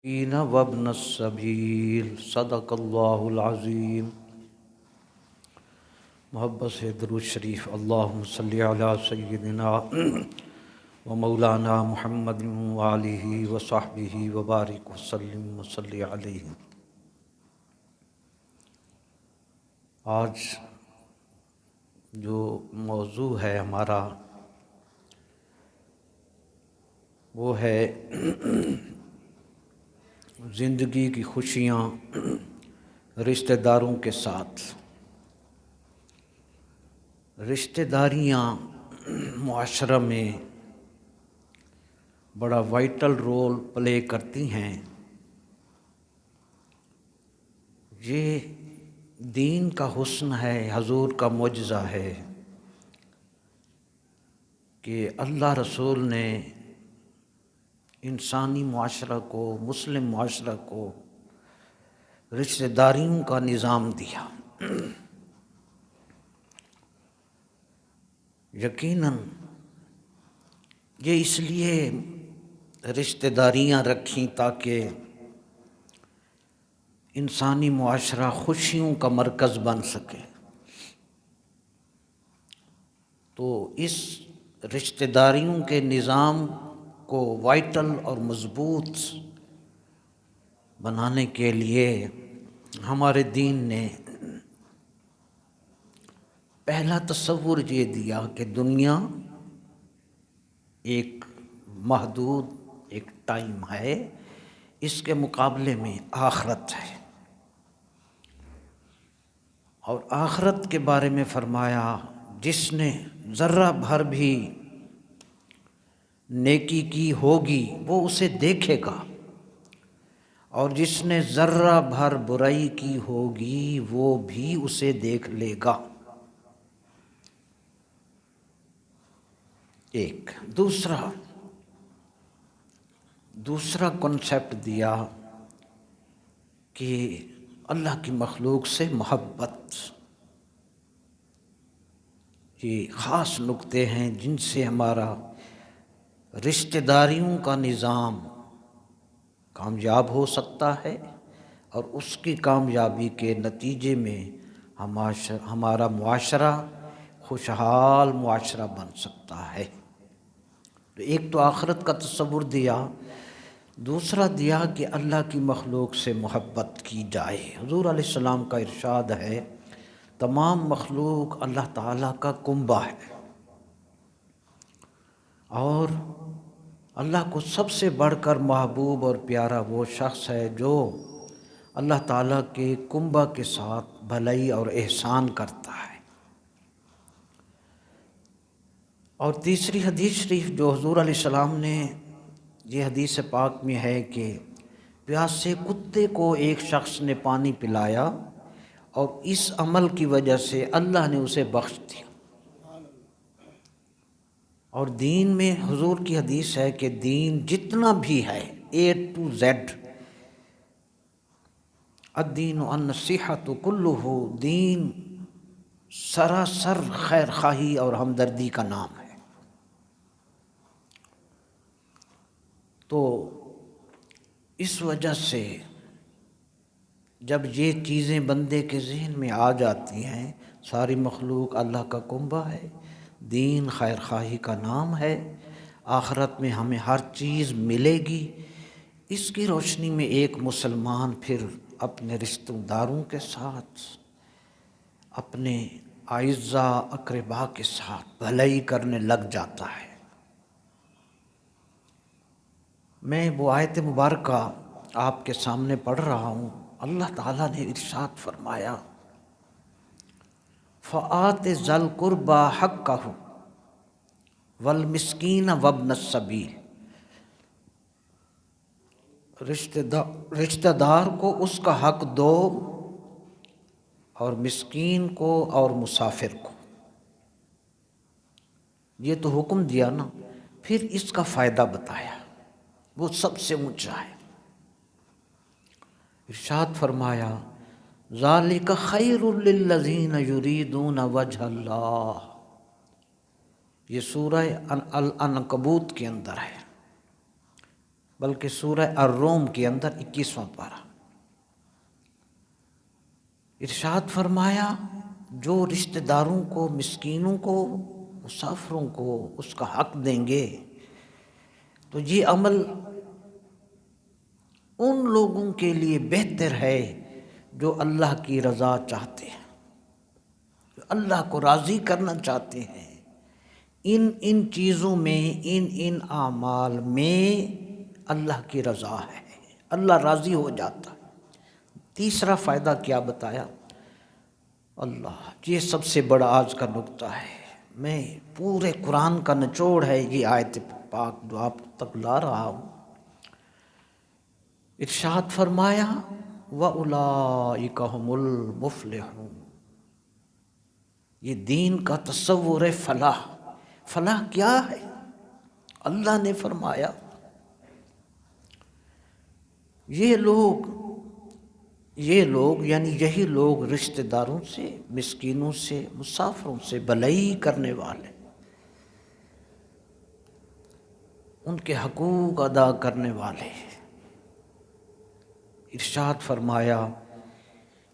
وابن السبیل صدق اللہ العظیم۔ محبت سے درود شریف اللہم صلی علی سیدنا و مولانا محمد وآلہ وصحبہ وبارک وسلم وصلی علیہ۔ آج جو موضوع ہے ہمارا وہ ہے زندگی کی خوشیاں رشتہ داروں کے ساتھ۔ رشتہ داریاں معاشرہ میں بڑا وائٹل رول پلے کرتی ہیں۔ یہ دین کا حسن ہے، حضور کا معجزہ ہے کہ اللہ رسول نے انسانی معاشرہ کو، مسلم معاشرہ کو رشتہ داریوں کا نظام دیا۔ یقیناً یہ اس لیے رشتہ داریاں رکھیں تاکہ انسانی معاشرہ خوشیوں کا مرکز بن سکے۔ تو اس رشتہ داریوں کے نظام کو وائٹل اور مضبوط بنانے کے لیے ہمارے دین نے پہلا تصور یہ دیا کہ دنیا ایک محدود ایک ٹائم ہے، اس کے مقابلے میں آخرت ہے، اور آخرت کے بارے میں فرمایا جس نے ذرہ بھر بھی نیکی کی ہوگی وہ اسے دیکھے گا، اور جس نے ذرہ بھر برائی کی ہوگی وہ بھی اسے دیکھ لے گا۔ ایک دوسرا کنسیپٹ دیا کہ اللہ کی مخلوق سے محبت۔ یہ خاص نکتے ہیں جن سے ہمارا رشتہ داریوں کا نظام کامیاب ہو سکتا ہے، اور اس کی کامیابی کے نتیجے میں ہمارا معاشرہ خوشحال معاشرہ بن سکتا ہے۔ ایک تو آخرت کا تصور دیا، دوسرا دیا کہ اللہ کی مخلوق سے محبت کی جائے۔ حضور علیہ السلام کا ارشاد ہے تمام مخلوق اللہ تعالیٰ کا کنبہ ہے، اور اللہ کو سب سے بڑھ کر محبوب اور پیارا وہ شخص ہے جو اللہ تعالیٰ کے کنبہ کے ساتھ بھلائی اور احسان کرتا ہے۔ اور تیسری حدیث شریف جو حضور علیہ السلام نے، یہ حدیث پاک میں ہے کہ پیاسے کتے کو ایک شخص نے پانی پلایا اور اس عمل کی وجہ سے اللہ نے اسے بخش دیا۔ اور دین میں حضور کی حدیث ہے کہ دین جتنا بھی ہے A to Z، الدین النصیحۃ کلہ، دین سراسر خیر خواہی اور ہمدردی کا نام ہے۔ تو اس وجہ سے جب یہ چیزیں بندے کے ذہن میں آ جاتی ہیں، ساری مخلوق اللہ کا کنبہ ہے، دین خیر خواہی کا نام ہے، آخرت میں ہمیں ہر چیز ملے گی، اس کی روشنی میں ایک مسلمان پھر اپنے رشتہ داروں کے ساتھ، اپنے اعزاء اقرباء کے ساتھ بھلائی کرنے لگ جاتا ہے۔ میں وہ آیت مبارکہ آپ کے سامنے پڑھ رہا ہوں۔ اللہ تعالیٰ نے ارشاد فرمایا فَآتِ ذَا الْقُرْبَىٰ حَقَّهُ وَالْمِسْكِينَ وَابْنَ السَّبِيلِ، رشتہ دار کو اس کا حق دو، اور مسکین کو اور مسافر کو۔ یہ تو حکم دیا نا، پھر اس کا فائدہ بتایا، وہ سب سے اونچا ہے۔ ارشاد فرمایا ذَلِكَ خَيْرٌ لِّلَّذِينَ يُرِيدُونَ وَجْهَ اللَّهِ، یہ سورہ العنکبوت کے اندر ہے۔ بلکہ سورہ الروم کے اندر 21واں پارہ۔ ارشاد فرمایا جو رشتہ داروں کو، مسکینوں کو، مسافروں کو اس کا حق دیں گے تو یہ عمل ان لوگوں کے لیے بہتر ہے جو اللہ کی رضا چاہتے ہیں، جو اللہ کو راضی کرنا چاہتے ہیں۔ ان چیزوں میں، ان اعمال میں اللہ کی رضا ہے، اللہ راضی ہو جاتا ہے۔ تیسرا فائدہ کیا بتایا؟ اللہ، یہ سب سے بڑا آج کا نقطہ ہے، میں پورے قرآن کا نچوڑ ہے یہ آیت پاک جو آپ تک لا رہا ہوں۔ ارشاد فرمایا وَأُولَئِكَ هُمُ الْمُفْلِحُونَ۔ یہ دین کا تصور ہے فلاح۔ فلاح کیا ہے؟ اللہ نے فرمایا یہ لوگ یعنی یہی لوگ رشتہ داروں سے، مسکینوں سے، مسافروں سے بھلائی کرنے والے، ان کے حقوق ادا کرنے والے۔ ارشاد فرمایا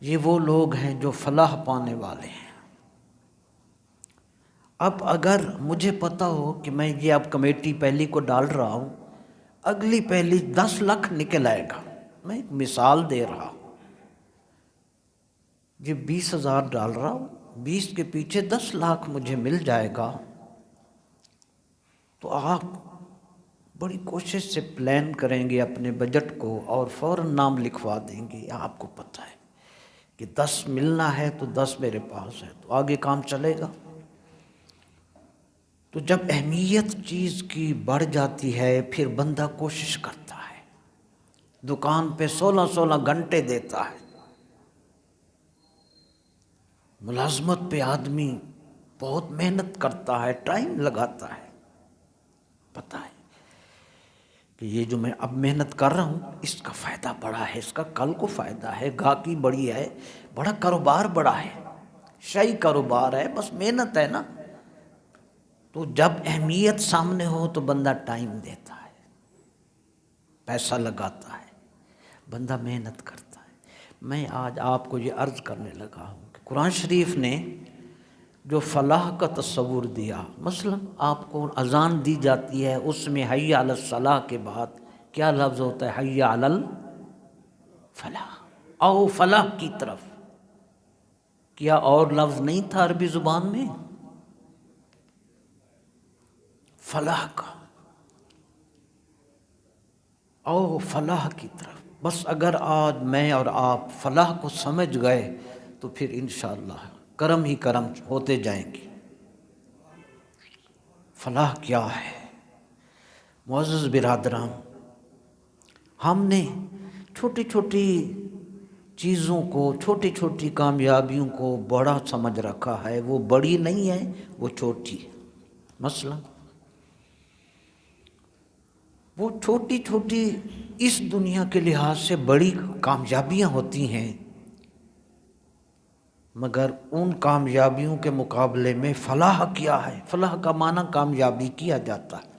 یہ وہ لوگ ہیں جو فلاح پانے والے ہیں۔ اب اگر مجھے پتہ ہو کہ میں یہ اب کمیٹی پہلی کو ڈال رہا ہوں، اگلی پہلی 10 لاکھ نکل آئے گا، میں ایک مثال دے رہا ہوں، یہ 20,000 ڈال رہا ہوں، 20 کے پیچھے 10 لاکھ مجھے مل جائے گا، تو آپ بڑی کوشش سے پلان کریں گے اپنے بجٹ کو اور فوراً نام لکھوا دیں گے۔ آپ کو پتہ ہے کہ 10 ملنا ہے تو 10 میرے پاس ہے، تو آگے کام چلے گا۔ تو جب اہمیت چیز کی بڑھ جاتی ہے پھر بندہ کوشش کرتا ہے، دکان پہ 16 گھنٹے دیتا ہے، ملازمت پہ آدمی بہت محنت کرتا ہے، ٹائم لگاتا ہے، پتہ ہے کہ یہ جو میں اب محنت کر رہا ہوں اس کا فائدہ بڑا ہے، اس کا کل کو فائدہ ہے، گاہکی بڑی ہے، بڑا کاروبار بڑا ہے، شاہی کاروبار ہے، بس محنت ہے نا۔ تو جب اہمیت سامنے ہو تو بندہ ٹائم دیتا ہے، پیسہ لگاتا ہے، بندہ محنت کرتا ہے۔ میں آج آپ کو یہ عرض کرنے لگا ہوں کہ قرآن شریف نے جو فلاح کا تصور دیا، مثلا آپ کو اذان دی جاتی ہے، اس میں حی علی الصلاح کے بعد کیا لفظ ہوتا ہے؟ حی علی الفلاح، آؤ فلاح کی طرف۔ کیا اور لفظ نہیں تھا عربی زبان میں فلاح کا؟ آؤ فلاح کی طرف۔ بس اگر آج میں اور آپ فلاح کو سمجھ گئے تو پھر انشاءاللہ کرم ہی کرم ہوتے جائیں گے۔ فلاح کیا ہے؟ معزز برادران، ہم نے چھوٹی چھوٹی چیزوں کو، چھوٹی چھوٹی کامیابیوں کو بڑا سمجھ رکھا ہے، وہ بڑی نہیں ہے، وہ چھوٹی ہے۔ مثلا وہ چھوٹی چھوٹی اس دنیا کے لحاظ سے بڑی کامیابیاں ہوتی ہیں، مگر ان کامیابیوں کے مقابلے میں فلاح کیا ہے؟ فلاح کا معنی کامیابی کیا جاتا ہے۔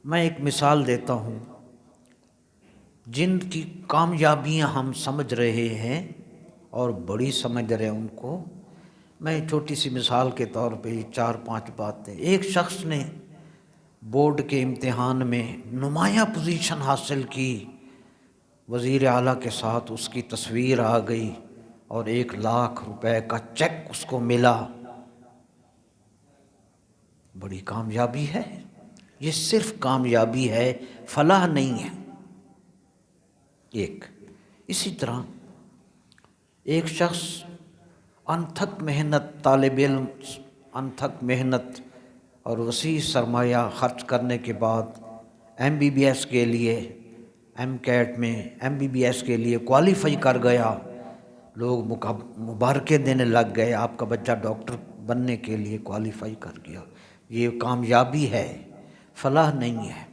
میں ایک مثال دیتا ہوں، جن کی کامیابیاں ہم سمجھ رہے ہیں اور بڑی سمجھ رہے ہیں ان کو، میں چھوٹی سی مثال کے طور پہ 4-5 باتیں۔ ایک شخص نے بورڈ کے امتحان میں نمایاں پوزیشن حاصل کی، وزیر اعلیٰ کے ساتھ اس کی تصویر آ گئی اور 1 لاکھ روپے کا چیک اس کو ملا، بڑی کامیابی ہے۔ یہ صرف کامیابی ہے، فلاح نہیں ہے۔ ایک اسی طرح ایک شخص انتھک محنت، طالب علم انتھک محنت اور وسیع سرمایہ خرچ کرنے کے بعد MBBS کے لیے MCAT میں MBBS کے لیے کوالیفائی کر گیا، لوگ مبارکیں دینے لگ گئے، آپ کا بچہ ڈاکٹر بننے کے لیے کوالیفائی کر گیا، یہ کامیابی ہے، فلاح نہیں ہے۔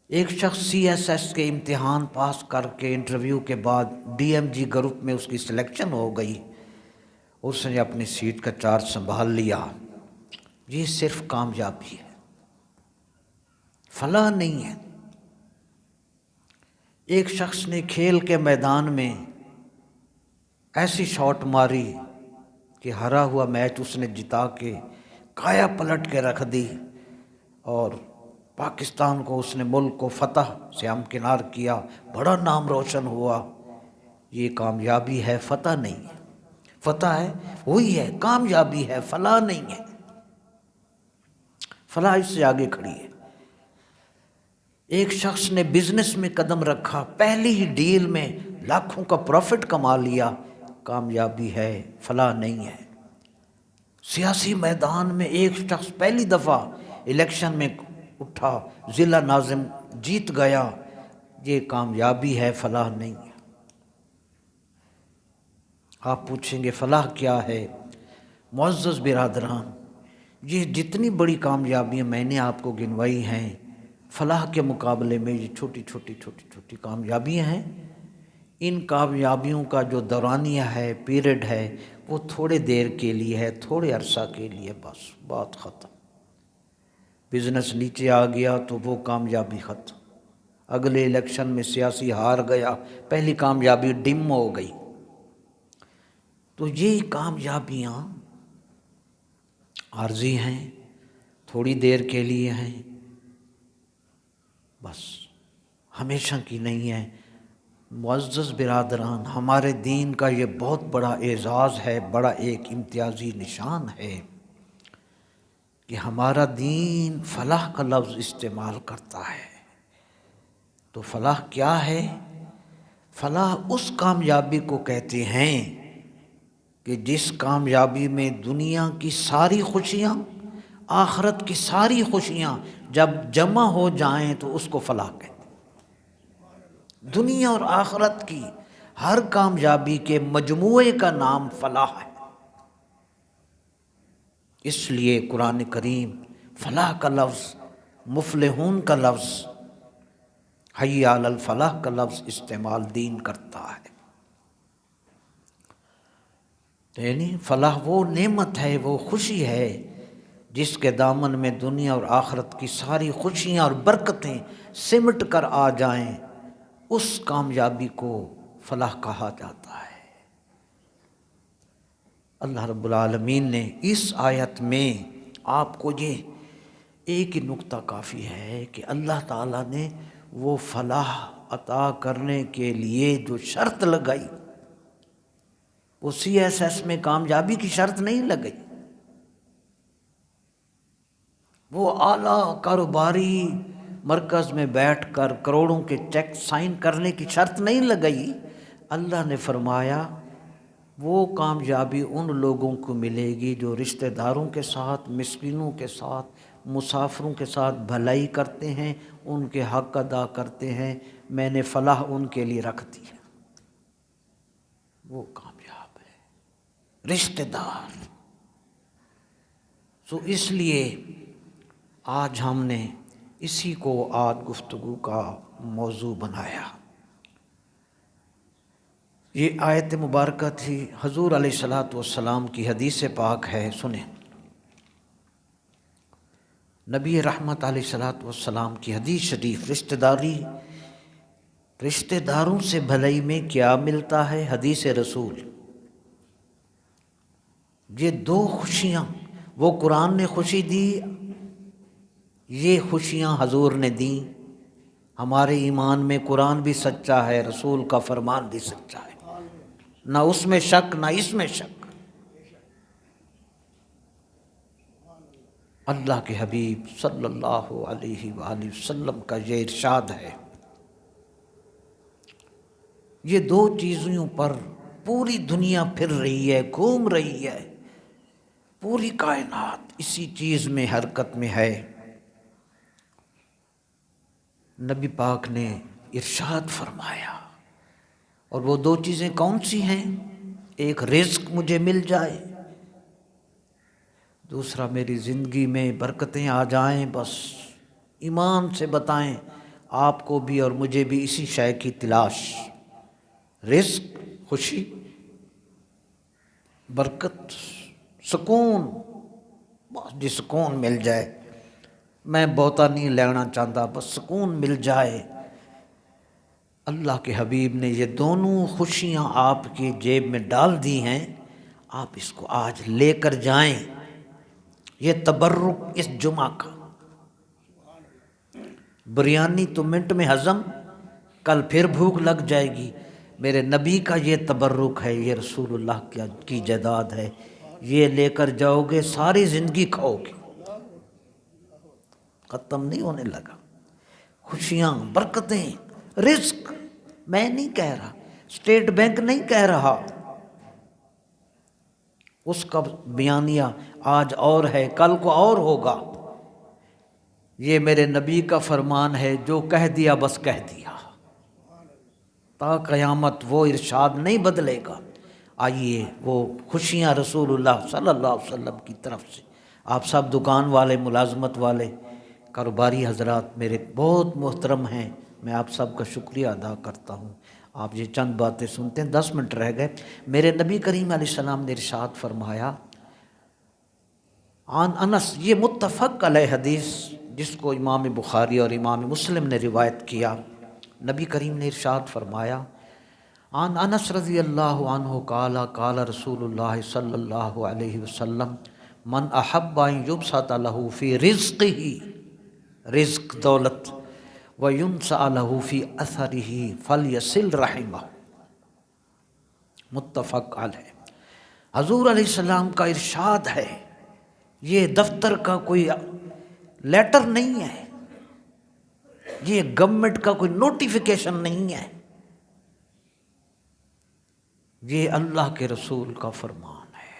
ایک شخص CSS کے امتحان پاس کر کے انٹرویو کے بعد DMG گروپ میں اس کی سلیکشن ہو گئی، اس نے اپنی سیٹ کا چارج سنبھال لیا، یہ صرف کامیابی ہے۔ فلاح نہیں ہے۔ ایک شخص نے کھیل کے میدان میں ایسی شاٹ ماری کہ ہرا ہوا میچ اس نے جتا کے کایا پلٹ کے رکھ دی، اور پاکستان کو اس نے ملک کو فتح سے ہمکنار کیا، بڑا نام روشن ہوا۔ یہ کامیابی ہے، فتح نہیں ہے۔ فتح ہے وہی ہے، کامیابی ہے، فلاح نہیں ہے۔ فلاح اس سے آگے کھڑی ہے۔ ایک شخص نے بزنس میں قدم رکھا، پہلی ہی ڈیل میں لاکھوں کا پروفٹ کما لیا، کامیابی ہے، فلاح نہیں ہے۔ سیاسی میدان میں ایک شخص پہلی دفعہ الیکشن میں اٹھا، ضلع ناظم جیت گیا، یہ کامیابی ہے، فلاح نہیں ہے۔ آپ پوچھیں گے فلاح کیا ہے؟ معزز برادران، یہ جتنی بڑی کامیابیاں میں نے آپ کو گنوائی ہیں، فلاح کے مقابلے میں یہ چھوٹی چھوٹی کامیابیاں ہیں۔ ان کامیابیوں کا جو دورانیہ ہے، پیریڈ ہے، وہ تھوڑے دیر کے لیے ہے، تھوڑے عرصہ کے لیے، بس بات ختم۔ بزنس نیچے آ گیا تو وہ کامیابی ختم، اگلے الیکشن میں سیاسی ہار گیا، پہلی کامیابی ڈم ہو گئی۔ تو یہ کامیابیاں عارضی ہیں، تھوڑی دیر کے لیے ہیں، بس ہمیشہ کی نہیں ہے۔ معزز برادران، ہمارے دین کا یہ بہت بڑا اعزاز ہے، بڑا ایک امتیازی نشان ہے کہ ہمارا دین فلاح کا لفظ استعمال کرتا ہے۔ تو فلاح کیا ہے؟ فلاح اس کامیابی کو کہتے ہیں کہ جس کامیابی میں دنیا کی ساری خوشیاں، آخرت کی ساری خوشیاں جب جمع ہو جائیں تو اس کو فلاح کہتے ہیں۔ دنیا اور آخرت کی ہر کامیابی کے مجموعے کا نام فلاح ہے۔ اس لیے قرآن کریم فلاح کا لفظ، مفلحون کا لفظ، حی علی الفلاح کا لفظ استعمال دین کرتا ہے۔ یعنی فلاح وہ نعمت ہے، وہ خوشی ہے جس کے دامن میں دنیا اور آخرت کی ساری خوشیاں اور برکتیں سمٹ کر آ جائیں، اس کامیابی کو فلاح کہا جاتا ہے۔ اللہ رب العالمین نے اس آیت میں آپ کو یہ ایک ہی نقطہ کافی ہے کہ اللہ تعالیٰ نے وہ فلاح عطا کرنے کے لیے جو شرط لگائی، وہ سی ایس ایس میں کامیابی کی شرط نہیں لگئی، وہ اعلیٰ کاروباری مرکز میں بیٹھ کر کروڑوں کے چیک سائن کرنے کی شرط نہیں لگئی۔ اللہ نے فرمایا وہ کامیابی ان لوگوں کو ملے گی جو رشتہ داروں کے ساتھ، مسکینوں کے ساتھ، مسافروں کے ساتھ بھلائی کرتے ہیں، ان کے حق ادا کرتے ہیں، میں نے فلاح ان کے لیے رکھ دی ہے، وہ کامیاب ہے۔ رشتہ دار، سو اس لیے آج ہم نے اسی کو آج گفتگو کا موضوع بنایا۔ یہ آیت مبارکہ تھی، حضور علیہ الصلوۃ والسلام کی حدیث پاک ہے، سنیں۔ نبی رحمت علیہ الصلوۃ والسلام کی حدیث شریف، رشتہ داروں سے بھلائی میں کیا ملتا ہے؟ حدیث رسول، یہ دو خوشیاں وہ قرآن نے خوشی دی، یہ خوشیاں حضور نے دیں۔ ہمارے ایمان میں قرآن بھی سچا ہے، رسول کا فرمان بھی سچا ہے، نہ اس میں شک نہ اس میں شک۔ اللہ کے حبیب صلی اللہ علیہ وآلہ وسلم کا یہ ارشاد ہے، یہ دو چیزوں پر پوری دنیا پھر رہی ہے، گھوم رہی ہے، پوری کائنات اسی چیز میں حرکت میں ہے۔ نبی پاک نے ارشاد فرمایا، اور وہ دو چیزیں کون سی ہیں؟ ایک رزق مجھے مل جائے، دوسرا میری زندگی میں برکتیں آ جائیں۔ بس ایمان سے بتائیں، آپ کو بھی اور مجھے بھی اسی شے کی تلاش، رزق، خوشی، برکت، سکون، بس جی سکون مل جائے۔ میں بہتا نہیں لینا چاہتا، بس سکون مل جائے۔ اللہ کے حبیب نے یہ دونوں خوشیاں آپ کی جیب میں ڈال دی ہیں، آپ اس کو آج لے کر جائیں۔ یہ تبرک اس جمعہ کا، بریانی تو منٹ میں ہضم، کل پھر بھوک لگ جائے گی۔ میرے نبی کا یہ تبرک ہے، یہ رسول اللہ کی جائیداد ہے، یہ لے کر جاؤ گے ساری زندگی کھاؤ گے، ختم نہیں ہونے لگا۔ خوشیاں، برکتیں، رزق، میں نہیں کہہ رہا، اسٹیٹ بینک نہیں کہہ رہا، اس کا بیانیہ آج اور ہے، کل کو اور ہوگا۔ یہ میرے نبی کا فرمان ہے، جو کہہ دیا بس کہہ دیا، تا قیامت وہ ارشاد نہیں بدلے گا۔ آئیے وہ خوشیاں رسول اللہ صلی اللہ علیہ وسلم کی طرف سے، آپ سب دکان والے، ملازمت والے، کاروباری حضرات میرے بہت محترم ہیں، میں آپ سب کا شکریہ ادا کرتا ہوں۔ آپ یہ چند باتیں سنتے ہیں، 10 منٹ رہ گئے۔ میرے نبی کریم علیہ السلام نے ارشاد فرمایا، عن انس، یہ متفق علیہ حدیث جس کو امام بخاری اور امام مسلم نے روایت کیا، نبی کریم نے ارشاد فرمایا، عن انس رضی اللہ عنہ قال قال رسول اللہ صلی اللہ علیہ وسلم، من احب ان یبسط له فی رزقہ، رزق دولت، وینسأ له فی اثرہ فلیصل رحمہ، متفق علیہ۔ حضور علیہ السلام کا ارشاد ہے، یہ دفتر کا کوئی لیٹر نہیں ہے، یہ گورنمنٹ کا کوئی نوٹیفیکیشن نہیں ہے، یہ اللہ کے رسول کا فرمان ہے۔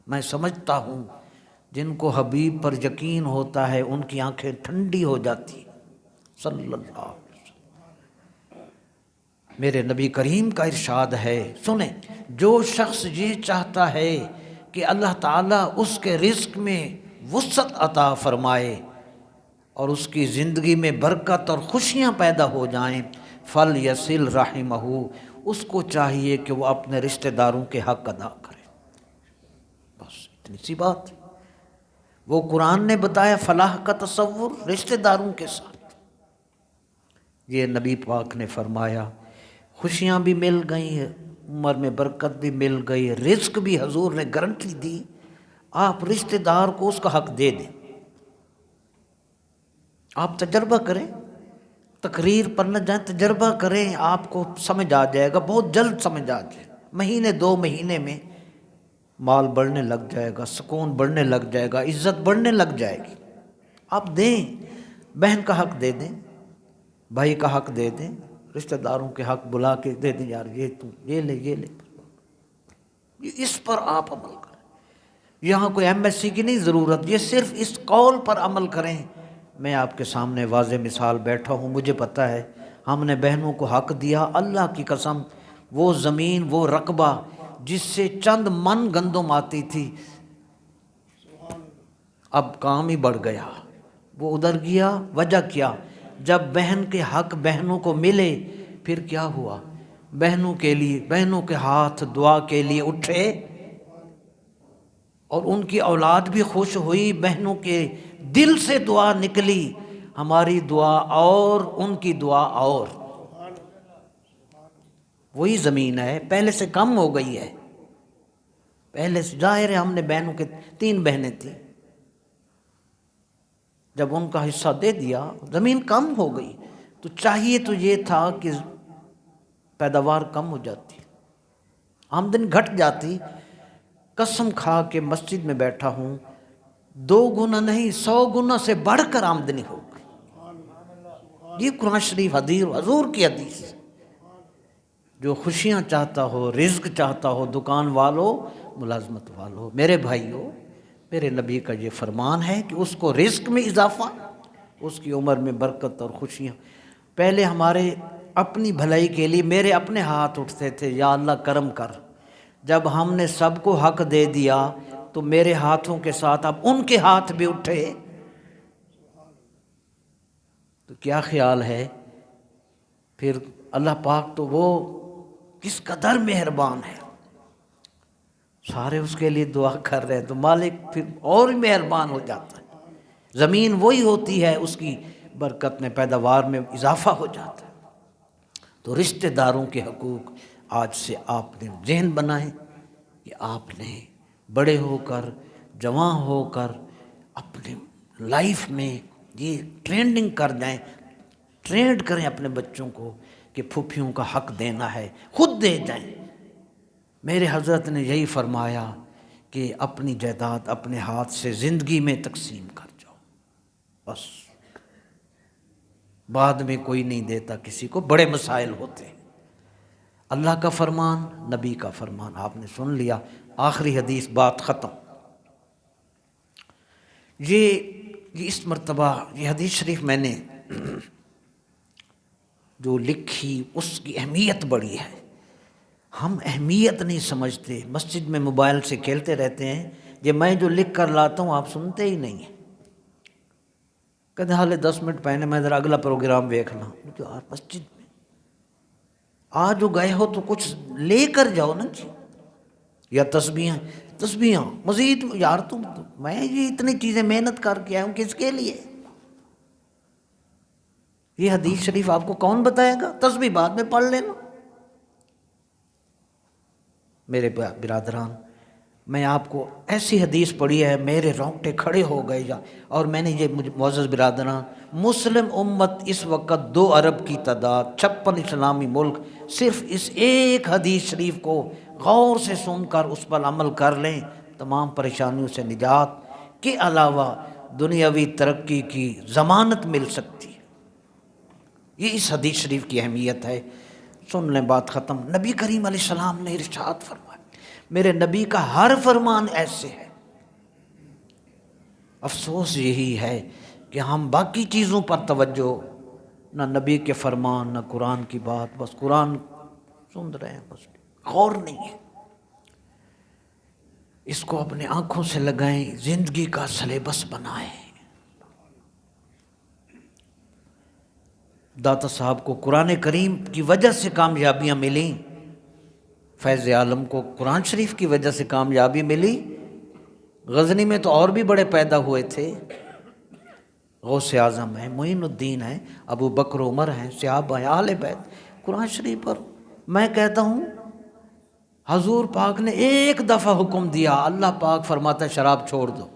میں سمجھتا ہوں جن کو حبیب پر یقین ہوتا ہے ان کی آنکھیں ٹھنڈی ہو جاتی، صلی اللہ علیہ وسلم۔ میرے نبی کریم کا ارشاد ہے، سنیں، جو شخص یہ چاہتا ہے کہ اللہ تعالیٰ اس کے رزق میں وسعت عطا فرمائے اور اس کی زندگی میں برکت اور خوشیاں پیدا ہو جائیں، فَلْيَصِلْ رَحِمَهُ، اس کو چاہیے کہ وہ اپنے رشتہ داروں کے حق ادا کرے، بس اتنی سی بات۔ وہ قرآن نے بتایا فلاح کا تصور رشتہ داروں کے ساتھ، یہ نبی پاک نے فرمایا، خوشیاں بھی مل گئی، عمر میں برکت بھی مل گئی، رزق بھی حضور نے گارنٹی دی، آپ رشتہ دار کو اس کا حق دے دیں۔ آپ تجربہ کریں، تقریر پر نہ جائیں، تجربہ کریں، آپ کو سمجھ آ جائے گا، بہت جلد سمجھ آ جائے گا، مہینے 2 مہینے میں مال بڑھنے لگ جائے گا، سکون بڑھنے لگ جائے گا، عزت بڑھنے لگ جائے گی۔ آپ دیں، بہن کا حق دے دیں، بھائی کا حق دے دیں، رشتہ داروں کے حق بلا کے دے دیں، یار یہ تو یہ لے، یہ لے، اس پر آپ عمل کریں۔ یہاں کوئی ایم ایس سی کی نہیں ضرورت، یہ صرف اس قول پر عمل کریں۔ میں آپ کے سامنے واضح مثال بیٹھا ہوں، مجھے پتہ ہے ہم نے بہنوں کو حق دیا، اللہ کی قسم، وہ زمین، وہ رقبہ جس سے چند من گندم آتی تھی، اب کام ہی بڑھ گیا، وہ ادھر گیا۔ وجہ کیا؟ جب بہن کے حق بہنوں کو ملے، پھر کیا ہوا؟ بہنوں کے لیے، بہنوں کے ہاتھ دعا کے لیے اٹھے اور ان کی اولاد بھی خوش ہوئی، بہنوں کے دل سے دعا نکلی، ہماری دعا اور ان کی دعا اور، وہی زمین ہے، پہلے سے کم ہو گئی ہے، پہلے سے ظاہر ہے ہم نے بہنوں کے 3 بہنیں تھیں، جب ان کا حصہ دے دیا زمین کم ہو گئی، تو چاہیے تو یہ تھا کہ پیداوار کم ہو جاتی، آمدنی گھٹ جاتی۔ قسم کھا کے مسجد میں بیٹھا ہوں، 2 گنا نہیں 100 گنا سے بڑھ کر آمدنی ہو گئی۔ یہ قرآن شریف حدیث، حضور کی حدیث۔ جو خوشیاں چاہتا ہو، رزق چاہتا ہو، دکان والو، ملازمت والو، میرے بھائیو، میرے نبی کا یہ فرمان ہے کہ اس کو رزق میں اضافہ، اس کی عمر میں برکت اور خوشیاں۔ پہلے ہمارے اپنی بھلائی کے لیے میرے اپنے ہاتھ اٹھتے تھے، یا اللہ کرم کر، جب ہم نے سب کو حق دے دیا تو میرے ہاتھوں کے ساتھ اب ان کے ہاتھ بھی اٹھے، تو کیا خیال ہے پھر؟ اللہ پاک تو وہ کس قدر مہربان ہے، سارے اس کے لیے دعا کر رہے ہیں تو مالک پھر اور مہربان ہو جاتا ہے۔ زمین وہی ہوتی ہے، اس کی برکت میں پیداوار میں اضافہ ہو جاتا ہے۔ تو رشتہ داروں کے حقوق آج سے آپ نے ذہن بنائیں کہ آپ نے بڑے ہو کر، جوان ہو کر اپنے لائف میں یہ ٹرینڈنگ کر جائیں، ٹرینڈ کریں اپنے بچوں کو کہ پھوپھیوں کا حق دینا ہے، خود دے جائیں۔ میرے حضرت نے یہی فرمایا کہ اپنی جائیداد اپنے ہاتھ سے زندگی میں تقسیم کر جاؤ، بس بعد میں کوئی نہیں دیتا کسی کو، بڑے مسائل ہوتے ہیں۔ اللہ کا فرمان، نبی کا فرمان آپ نے سن لیا، آخری حدیث، بات ختم۔ یہ اس مرتبہ یہ حدیث شریف میں نے جو لکھی اس کی اہمیت بڑی ہے، ہم اہمیت نہیں سمجھتے، مسجد میں موبائل سے کھیلتے رہتے ہیں، یہ میں جو لکھ کر لاتا ہوں آپ سنتے ہی نہیں ہیں، کہتے حالے 10 منٹ پہلے میں ذرا اگلا پروگرام دیکھنا، جو آپ مسجد میں آج جو گئے ہو تو کچھ لے کر جاؤ نا جی، یا تسبیحاں مزید، یار تم میں یہ اتنی چیزیں محنت کر کے آیا ہوں کس کے لیے؟ یہ حدیث شریف آپ کو کون بتائے گا؟ تسبیح بعد میں پڑھ لینا۔ میرے برادران، میں آپ کو ایسی حدیث پڑھی ہے میرے رونگٹے کھڑے ہو گئے اور میں نے یہ معزز برادران، مسلم امت اس وقت 2 ارب کی تعداد، 56 اسلامی ملک، صرف اس ایک حدیث شریف کو غور سے سن کر اس پر عمل کر لیں، تمام پریشانیوں سے نجات کے علاوہ دنیاوی ترقی کی ضمانت مل سکتی ہے۔ یہ اس حدیث شریف کی اہمیت ہے۔ سن لیں، بات ختم۔ نبی کریم علیہ السلام نے ارشاد فرمایا، میرے نبی کا ہر فرمان ایسے ہے۔ افسوس یہی ہے کہ ہم باقی چیزوں پر توجہ، نہ نبی کے فرمان نہ قرآن کی بات، بس قرآن سن رہے ہیں، بس غور نہیں ہے۔ اس کو اپنے آنکھوں سے لگائیں، زندگی کا سلیبس بنائیں۔ داتا صاحب کو قرآن کریم کی وجہ سے کامیابیاں ملیں، فیض عالم کو قرآن شریف کی وجہ سے کامیابی ملی۔ غزنی میں تو اور بھی بڑے پیدا ہوئے تھے، غوث اعظم ہیں، معین الدین ہیں، ابو بکر عمر ہیں، صحابہ ہیں، اہل بیت۔ قرآن شریف پر میں کہتا ہوں حضور پاک نے ایک دفعہ حکم دیا، اللہ پاک فرماتا ہے شراب چھوڑ دو،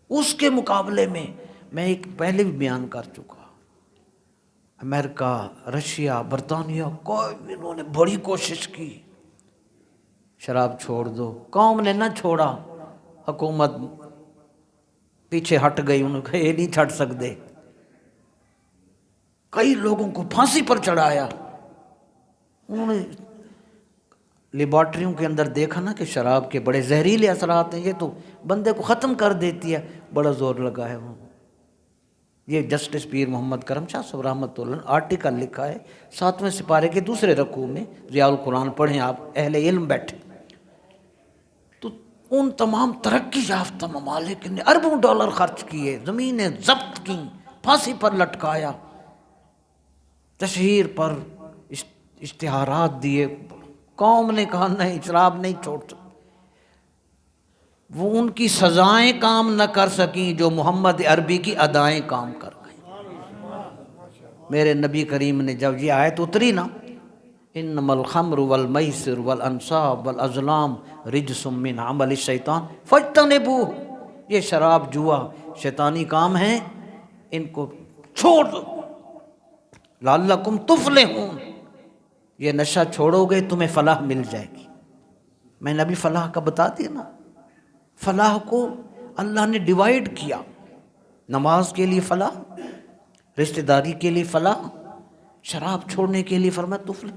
اس کے مقابلے میں ایک پہلے بھی بیان کر چکا، امریکہ، رشیا، برطانیہ، کوئی انہوں نے بڑی کوشش کی شراب چھوڑ دو، قوم نے نہ چھوڑا، حکومت پیچھے ہٹ گئی، انہوں نے کہا یہ نہیں چھڑ سکتے، کئی لوگوں کو پھانسی پر چڑھایا۔ انہوں نے لیبارٹریوں کے اندر دیکھا نا کہ شراب کے بڑے زہریلے اثرات ہیں، یہ تو بندے کو ختم کر دیتی ہے، بڑا زور لگا ہے۔ یہ جسٹس پیر محمد کرم شاہ صاحب رحمۃ اللہ آرٹیکل لکھا ہے 7ویں سپارے کے 2 رکوع میں، ضیاء القرآن پڑھیں آپ اہل علم بیٹھے، تو ان تمام ترقی یافتہ ممالک نے اربوں ڈالر خرچ کیے، زمینیں ضبط کی، پھانسی پر لٹکایا، تشہیر پر اشتہارات دیے، قوم نے کہا نہیں شراب نہیں چھوڑ سکتے۔ وہ ان کی سزائیں کام نہ کر سکیں جو محمد عربی کی ادائیں کام کر گئیں۔ میرے نبی کریم نے جب یہ آیت اتری نا، انما الخمر والمیسر والانصاب والازلام رجس من عمل الشیطان فاجتنبوہ، یہ شراب جوا شیطانی کام ہیں، ان کو چھوڑ دو، لعلکم تفلحون، یہ نشہ چھوڑو گے تمہیں فلاح مل جائے گی۔ میں نے ابھی فلاح کا بتا دیا نا، فلاح کو اللہ نے ڈیوائیڈ کیا، نماز کے لیے فلاح، رشتہ داری کے لیے فلاح، شراب چھوڑنے کے لیے فرمایا تفلح۔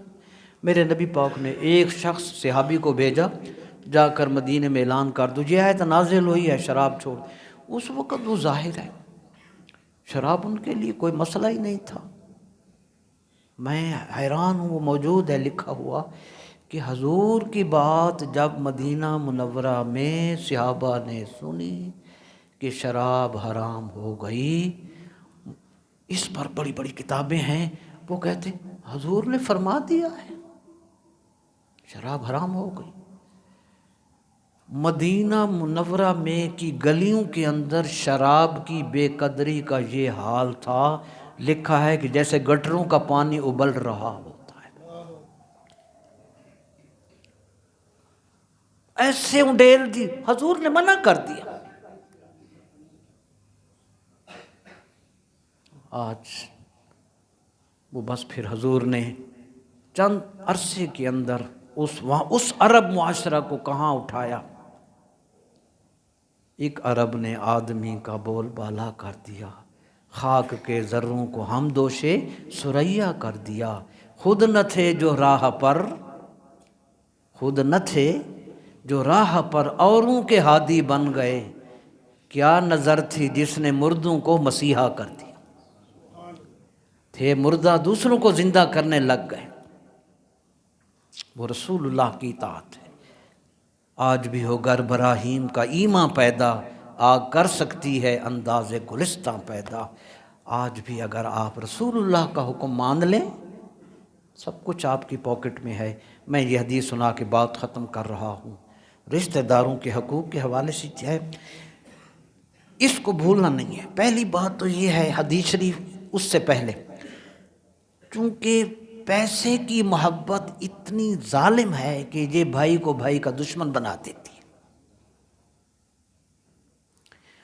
میرے نبی پاک نے ایک شخص صحابی کو بھیجا، جا کر مدینے میں اعلان کر دو یہ آیت نازل ہوئی ہے شراب چھوڑ۔ اس وقت وہ ظاہر ہے شراب ان کے لیے کوئی مسئلہ ہی نہیں تھا۔ میں حیران ہوں، وہ موجود ہے لکھا ہوا کہ حضور کی بات جب مدینہ منورہ میں صحابہ نے سنی کہ شراب حرام ہو گئی، اس پر بڑی بڑی کتابیں ہیں، وہ کہتے حضور نے فرما دیا ہے شراب حرام ہو گئی۔ مدینہ منورہ میں کی گلیوں کے اندر شراب کی بے قدری کا یہ حال تھا، لکھا ہے کہ جیسے گٹروں کا پانی ابل رہا ہوتا ہے، ایسے انڈیل دی۔ حضور نے منع کر دیا۔ آج وہ بس پھر حضور نے چند عرصے کے اندر اس عرب معاشرہ کو کہاں اٹھایا، ایک عرب نے آدمی کا بول بالا کر دیا، خاک کے ذروں کو ہم دوشے سریا کر دیا، خود نہ تھے جو راہ پر، خود نہ تھے جو راہ پر اوروں کے ہادی بن گئے، کیا نظر تھی جس نے مردوں کو مسیحا کر دیا، تھے مردہ دوسروں کو زندہ کرنے لگ گئے۔ وہ رسول اللہ کی اطاعت ہے۔ آج بھی ہو گر براہیم کا ایمان پیدا، آگ کر سکتی ہے انداز گلستاں پیدا۔ آج بھی اگر آپ رسول اللہ کا حکم مان لیں، سب کچھ آپ کی پاکٹ میں ہے۔ میں یہ حدیث سنا کے بات ختم کر رہا ہوں۔ رشتہ داروں کے حقوق کے حوالے سے ہے، اس کو بھولنا نہیں ہے۔ پہلی بات تو یہ ہے، حدیث شریف اس سے پہلے، چونکہ پیسے کی محبت اتنی ظالم ہے کہ یہ بھائی کو بھائی کا دشمن بنا دیتی ہے۔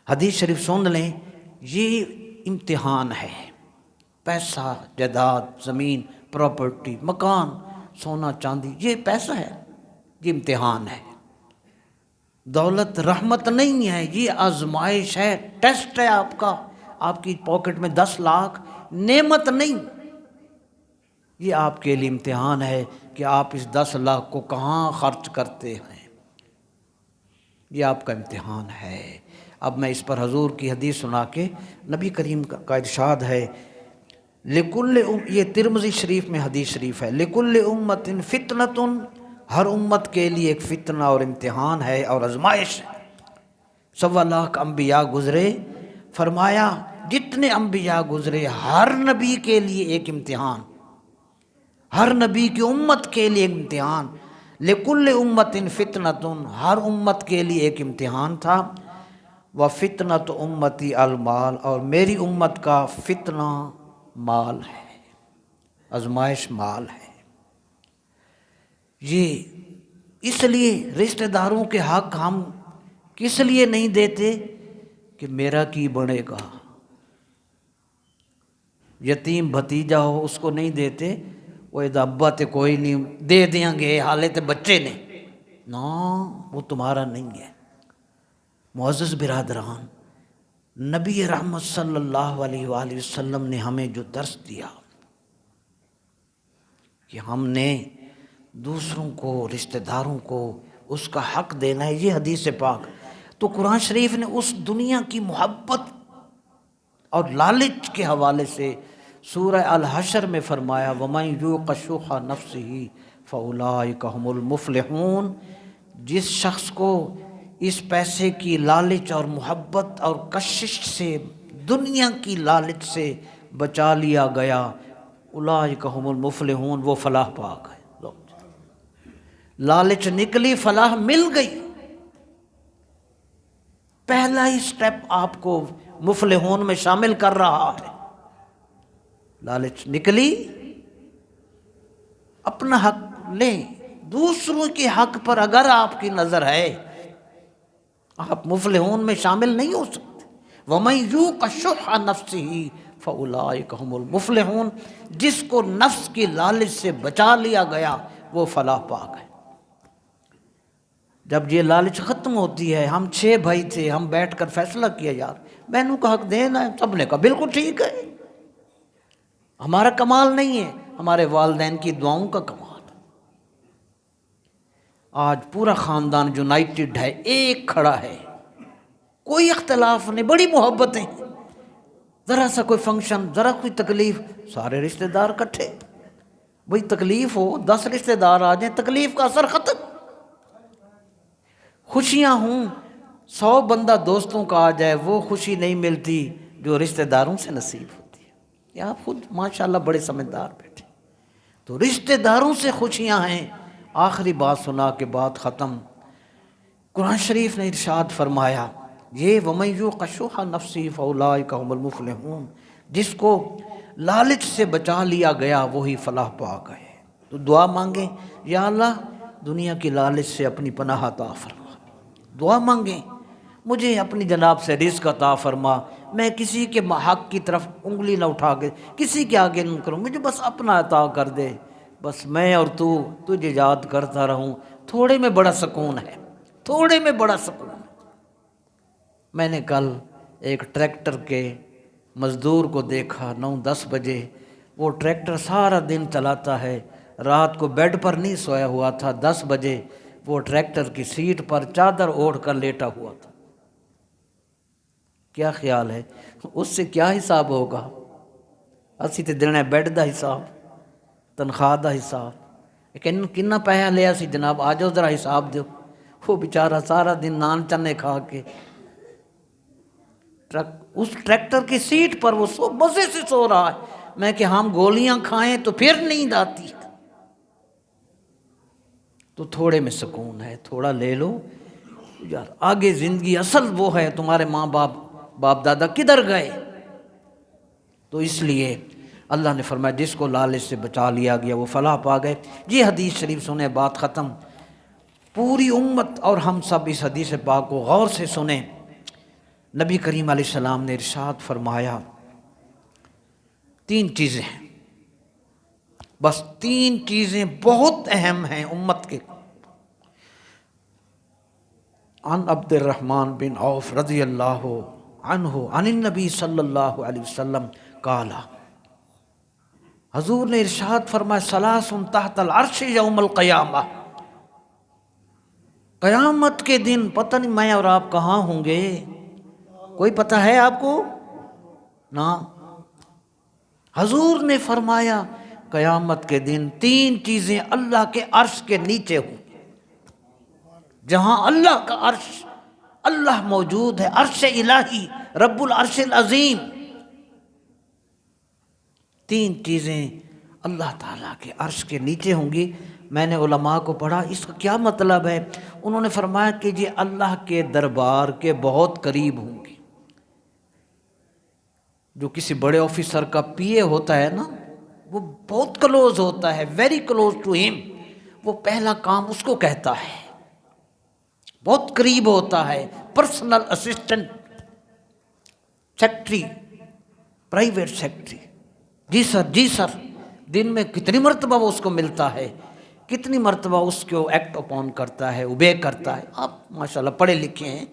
حدیث شریف سن لیں، یہ امتحان ہے۔ پیسہ، جائیداد، زمین، پراپرٹی، مکان، سونا چاندی، یہ پیسہ ہے، یہ امتحان ہے۔ دولت رحمت نہیں ہے، یہ آزمائش ہے، ٹیسٹ ہے آپ کا۔ آپ کی پاکٹ میں 10 لاکھ نعمت نہیں، یہ آپ کے لیے امتحان ہے کہ آپ اس 10 لاکھ کو کہاں خرچ کرتے ہیں، یہ آپ کا امتحان ہے۔ اب میں اس پر حضور کی حدیث سنا کے، نبی کریم کا ارشاد ہے، لکل، یہ ترمذی شریف میں حدیث شریف ہے، لکل امت فتنۃ، ہر امت کے لیے ایک فتنہ اور امتحان ہے اور آزمائش ہے۔ 1.25 لاکھ انبیاء گزرے، فرمایا جتنے انبیاء گزرے ہر نبی کے لیے ایک امتحان، ہر نبی کی امت کے لیے امتحان۔ لکل امت فتنۃ، ہر امت کے لیے ایک امتحان تھا۔ وفتنۃ امتی المال، اور میری امت کا فتنہ مال ہے، آزمائش مال ہے۔ یہ اس لیے رشتہ داروں کے حق ہم کس لیے نہیں دیتے کہ میرا کی بنے گا۔ یتیم بھتیجا ہو اس کو نہیں دیتے، وہ ابا تے کوئی نہیں دے دیں گے، حالے تے بچے نے، نا وہ تمہارا نہیں ہے۔ معزز برادران، نبی رحمت صلی اللہ علیہ وآلہ وسلم نے ہمیں جو درس دیا کہ ہم نے دوسروں کو، رشتہ داروں کو اس کا حق دینا ہے، یہ حدیث پاک۔ تو قرآن شریف نے اس دنیا کی محبت اور لالچ کے حوالے سے سورہ الحشر میں فرمایا، وَمَن یُوقَ شُحَّ نَفْسِهِ فَأُولَٰئِکَ هُمُ الْمُفْلِحُونَ۔ جس شخص کو اس پیسے کی لالچ اور محبت اور کشش سے، دنیا کی لالچ سے بچا لیا گیا، اولئک هم المفلحون، وہ فلاح پا گئے۔ لالچ نکلی، فلاح مل گئی۔ پہلا ہی سٹیپ آپ کو مفلحون میں شامل کر رہا ہے۔ لالچ نکلی، اپنا حق لیں، دوسروں کے حق پر اگر آپ کی نظر ہے، آپ مفلحون میں شامل نہیں ہو سکتے۔ وَمَن یُوقَ شُحَّ نَفْسِهِ فَأُولَٰئِکَ هُمُ الْمُفْلِحُونَ۔ جس کو نفس کی لالچ سے بچا لیا گیا، وہ فلاح پا گئے۔ جب یہ لالچ ختم ہوتی ہے، ہم 6 بھائی تھے، ہم بیٹھ کر فیصلہ کیا، یار بہنوں کا حق دینا ہے، سب نے کہا بالکل ٹھیک ہے، ہمارا کمال نہیں ہے، ہمارے والدین کی دعاؤں کا کمال۔ آج پورا خاندان یونائٹڈ ہے، ایک کھڑا ہے، کوئی اختلاف نہیں، بڑی محبتیں، ذرا سا کوئی فنکشن، ذرا کوئی تکلیف، سارے رشتہ دار اکٹھے۔ بھئی تکلیف ہو، 10 رشتہ دار آ جائیں، تکلیف کا اثر ختم۔ خوشیاں ہوں، 100 بندہ دوستوں کا آ جائے، وہ خوشی نہیں ملتی جو رشتہ داروں سے نصیب ہوتی ہے۔ یہ آپ خود ماشاءاللہ بڑے سمجھدار بیٹھے۔ تو رشتہ داروں سے خوشیاں ہیں۔ آخری بات سنا کے بات ختم۔ قرآن شریف نے ارشاد فرمایا یہ وَمَن یُوقَ شُحَّ نَفْسِهِ فَأُولَٰئِکَ هُمُ الْمُفْلِحُونَ، جس کو لالچ سے بچا لیا گیا وہی فلاح پا گئے۔ تو دعا مانگیں، یا اللہ دنیا کی لالچ سے اپنی پناہ عطا فرما۔ دعا مانگیں مجھے اپنی جناب سے رزق عطا فرما، میں کسی کے حق کی طرف انگلی نہ اٹھا کے کسی کے آگے نہ کروں، مجھے بس اپنا عطا کر دے، بس میں اور تو تجھے یاد کرتا رہوں۔ تھوڑے میں بڑا سکون ہے، تھوڑے میں بڑا سکون ہے۔ میں نے کل ایک ٹریکٹر کے مزدور کو دیکھا 9-10 بجے، وہ ٹریکٹر سارا دن چلاتا ہے، رات کو بیڈ پر نہیں سویا ہوا تھا، 10 بجے وہ ٹریکٹر کی سیٹ پر چادر اوڑھ کر لیٹا ہوا تھا۔ کیا خیال ہے اس سے کیا حساب ہوگا؟ اسی تے دینا بیڈ دا حساب، تنخواہ دا حساب، کنا پیسہ لیا سی جناب، آ جاؤ ذرا حساب دیو۔ وہ بیچارہ سارا دن نان چنے کھا کے اس ٹریکٹر کی سیٹ پر وہ مزے سے سو رہا ہے۔ میں کہ ہم گولیاں کھائیں تو پھر نیند آتی، تو تھوڑے میں سکون ہے، تھوڑا لے لو یار، آگے زندگی اصل وہ ہے۔ تمہارے ماں باپ دادا کدھر گئے؟ تو اس لیے اللہ نے فرمایا جس کو لالچ سے بچا لیا گیا وہ فلاح پا گئے۔ یہ حدیث شریف سنیں، بات ختم۔ پوری امت اور ہم سب اس حدیث پاک کو غور سے سنیں۔ نبی کریم علیہ السلام نے ارشاد فرمایا 3 چیزیں ہیں، بس 3 چیزیں بہت اہم ہیں امت کے۔ عن عبد الرحمن بن عوف رضی اللہ عنہ عن النبی صلی اللہ علیہ وسلم قال، حضور نے ارشاد فرمایا ثلاث تحت العرش یوم القیامہ، قیامت کے دن پتہ نہیں میں اور آپ کہاں ہوں گے، کوئی پتہ ہے آپ کو؟ نا، حضور نے فرمایا قیامت کے دن 3 چیزیں اللہ کے عرش کے نیچے ہوں، جہاں اللہ کا عرش، اللہ موجود ہے، عرش الہی، رب العرش العظیم، 3 چیزیں اللہ تعالیٰ کے عرش کے نیچے ہوں گی۔ میں نے علماء کو پڑھا اس کا کیا مطلب ہے، انہوں نے فرمایا کہ یہ اللہ کے دربار کے بہت قریب ہوں گی۔ جو کسی بڑے آفیسر کا پی اے ہوتا ہے نا، وہ بہت کلوز ہوتا ہے، ویری کلوز ٹو ہم، وہ پہلا کام اس کو کہتا ہے، بہت قریب ہوتا ہے، personal assistant, secretary, private secretary, جی سر جی سر۔ دن میں کتنی مرتبہ وہ اس کو ملتا ہے، کتنی مرتبہ اس کو ایکٹ اپون کرتا ہے، اوبے کرتا ہے۔ آپ ماشاءاللہ پڑھے لکھے ہیں،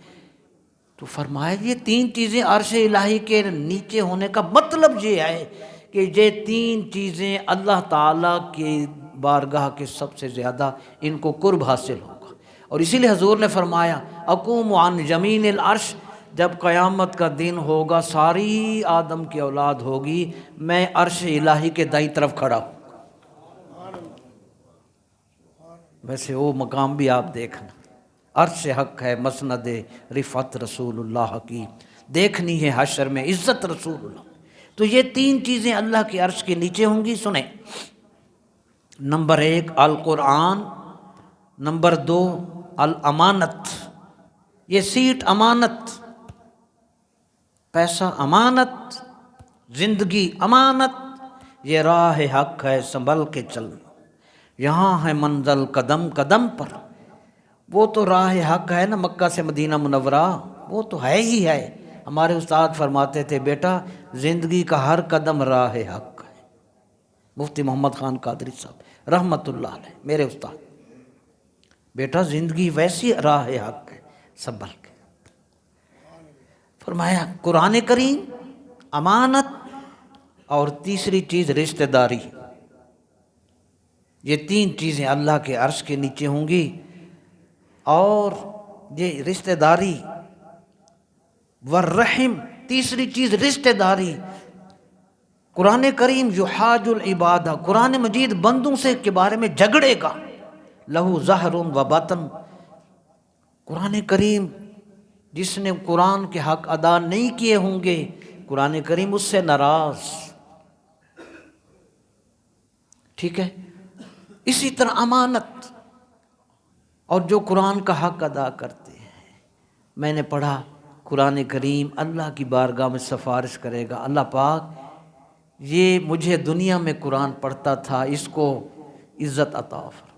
تو فرمایا یہ 3 چیزیں عرش الہی کے نیچے ہونے کا مطلب یہ ہے کہ یہ 3 چیزیں اللہ تعالیٰ کی بارگاہ کے سب سے زیادہ ان کو قرب حاصل ہوگا۔ اور اسی لیے حضور نے فرمایا اقوم عن یمین العرش، جب قیامت کا دن ہوگا ساری آدم کی اولاد ہوگی، میں عرش الہی کے دائیں طرف کھڑا ہوں۔ ویسے وہ مقام بھی آپ دیکھنا، عرش حق ہے مسند رفعت رسول اللہ کی، دیکھنی ہے حشر میں عزت رسول اللہ۔ تو یہ 3 چیزیں اللہ کے عرش کے نیچے ہوں گی۔ سنیں، نمبر 1 القرآن، نمبر 2 الامانت، یہ سیٹ امانت، پیسہ امانت، زندگی امانت، یہ راہ حق ہے سنبھل کے چلنا، یہاں ہے منزل قدم قدم پر۔ وہ تو راہ حق ہے نا، مکہ سے مدینہ منورہ، وہ تو ہے ہی ہے۔ ہمارے استاد فرماتے تھے بیٹا زندگی کا ہر قدم راہ حق ہے۔ مفتی محمد خان قادری صاحب رحمت اللہ علیہ میرے استاد، بیٹا زندگی ویسی راہ حق ہے، سنبھل کے۔ فرمایا قرآن کریم، امانت، اور تیسری چیز رشتہ داری، یہ 3 چیزیں اللہ کے عرش کے نیچے ہوں گی۔ اور یہ رشتہ داری والرحم، تیسری چیز رشتہ داری۔ قرآن کریم یحاج العباد، قرآن مجید بندوں سے کے بارے میں جھگڑے گا، لہو ظہر و باطن۔ قرآن کریم جس نے قرآن کے حق ادا نہیں کیے ہوں گے، قرآن کریم اس سے ناراض، ٹھیک ہے۔ اسی طرح امانت، اور جو قرآن کا حق ادا کرتے ہیں، میں نے پڑھا قرآن کریم اللہ کی بارگاہ میں سفارش کرے گا، اللہ پاک یہ مجھے دنیا میں قرآن پڑھتا تھا، اس کو عزت عطا فرما۔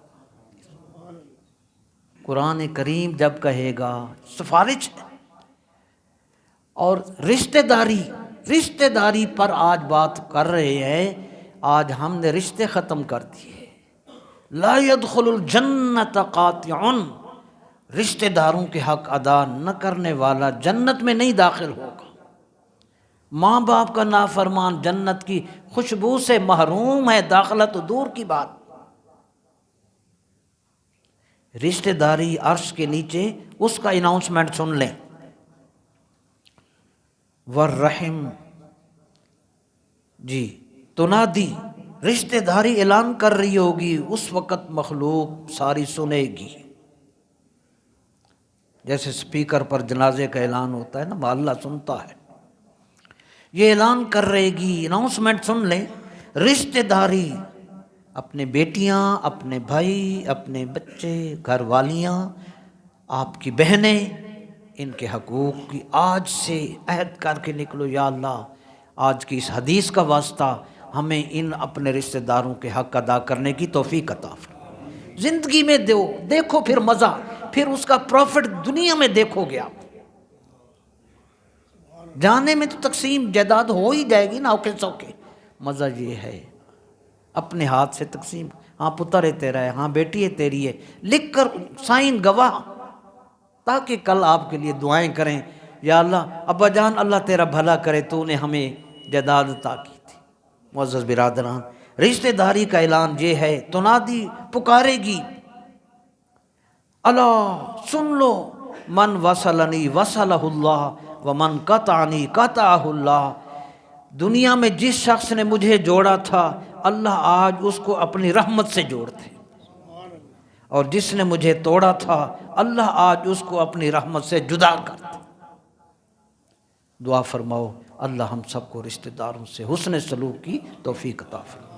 قرآن کریم جب کہے گا سفارش ہے۔ اور رشتہ داری پر آج بات کر رہے ہیں، آج ہم نے رشتے ختم کر دیے۔ لا يدخل الجنت قاطع، رشتہ داروں کے حق ادا نہ کرنے والا جنت میں نہیں داخل ہوگا۔ ماں باپ کا نافرمان جنت کی خوشبو سے محروم ہے، داخلہ تو دور کی بات۔ رشتہ داری عرش کے نیچے، اس کا اناؤنسمنٹ سن لیں، والرحم، جی تنادی، رشتہ داری اعلان کر رہی ہوگی، اس وقت مخلوق ساری سنے گی۔ جیسے سپیکر پر جنازے کا اعلان ہوتا ہے نا، محلہ سنتا ہے، یہ اعلان کر رہے گی، اناؤنسمنٹ سن لیں، رشتہ داری، اپنے بیٹیاں، اپنے بھائی، اپنے بچے، گھر والیاں، آپ کی بہنیں، ان کے حقوق کی آج سے عہد کر کے نکلو، یا اللہ آج کی اس حدیث کا واسطہ ہمیں ان اپنے رشتہ داروں کے حق ادا کرنے کی توفیق عطا فرما۔ زندگی میں دیکھو پھر مزہ، پھر اس کا پروفٹ دنیا میں دیکھو گے آپ۔ جانے میں تو تقسیم جائیداد ہو ہی جائے گی نا، اوکے سوکے، مزہ یہ ہے اپنے ہاتھ سے تقسیم، ہاں پتر ہے تیرا ہے، ہاں بیٹی ہے تیری ہے، لکھ کر سائن گواہ، تاکہ کل آپ کے لیے دعائیں کریں، یا اللہ ابا جان اللہ تیرا بھلا کرے، تو نے ہمیں جائیداد عطا کی تھی۔ معزز برادران، رشتہ داری کا اعلان یہ ہے، تنادی پکارے گی، اللہ سن لو، من وصلنی وصلہ اللہ ومن قطعنی قطعہ اللہ، دنیا میں جس شخص نے مجھے جوڑا تھا اللہ آج اس کو اپنی رحمت سے جوڑتے، اور جس نے مجھے توڑا تھا اللہ آج اس کو اپنی رحمت سے جدا کرتے۔ دعا فرماؤ اللہ ہم سب کو رشتہ داروں سے حسن سلوک کی توفیق عطا فرمائے۔